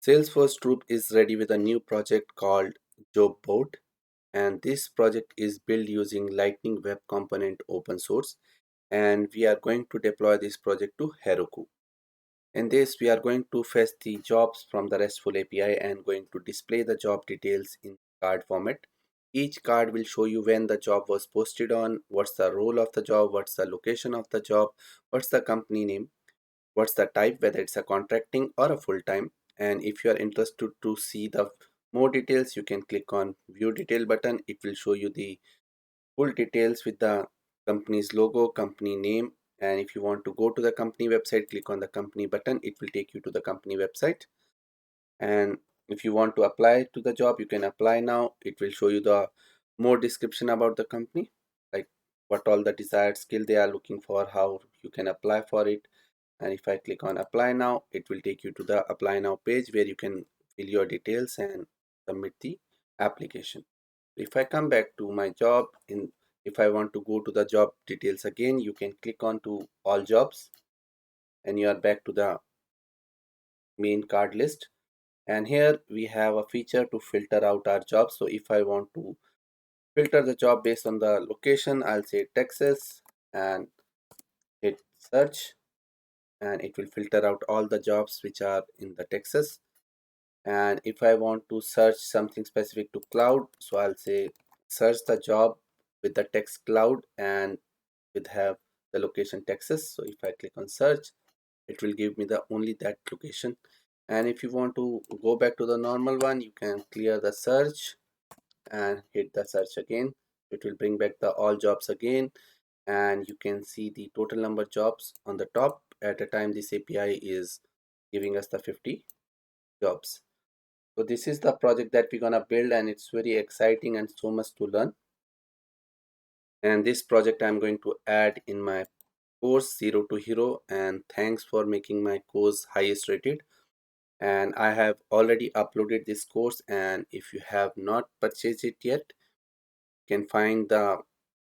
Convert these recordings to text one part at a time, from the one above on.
Salesforce group is ready with a new project called Job Board, and this project is built using Lightning Web Component open source, and we are going to deploy this project to Heroku. In this, we are going to fetch the jobs from the RESTful API and going to display the job details in card format. Each card will show you when the job was posted on, what's the role of the job, what's the location of the job, what's the company name, what's the type, whether it's a contracting or a full-time. And if you are interested to see the more details, you can click on view detail button. It will show you the full details with the company's logo, company name. And if you want to go to the company website, click on the company button. It will take you to the company website. And if you want to apply to the job, you can apply now. It will show you the more description about the company, like what all the desired skill they are looking for, how you can apply for it. And if I click on apply now, it will take you to the apply now page where you can fill your details and submit the application. If I come back to my job, if I want to go to the job details again, you can click on to all jobs and you are back to the main card list. And here we have a feature to filter out our jobs. So if I want to filter the job based on the location, I'll say Texas and hit search, and it will filter out all the jobs which are in the Texas. And if I want to search something specific to cloud, so I'll say search the job with the text cloud and with have the location Texas. So if I click on search, it will give me the only that location. And if you want to go back to the normal one, you can clear the search and hit the search again. It will bring back the all jobs again, and you can see the total number of jobs on the top. At a time, this API is giving us the 50 jobs. So this is the project that we're gonna build, and it's very exciting and so much to learn. And this project I'm going to add in my course Zero to Hero, and thanks for making my course highest rated. And I have already uploaded this course, and if you have not purchased it yet, you can find the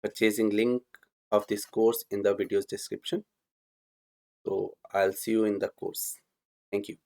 purchasing link of this course in the video's description. So I'll see you in the course. Thank you.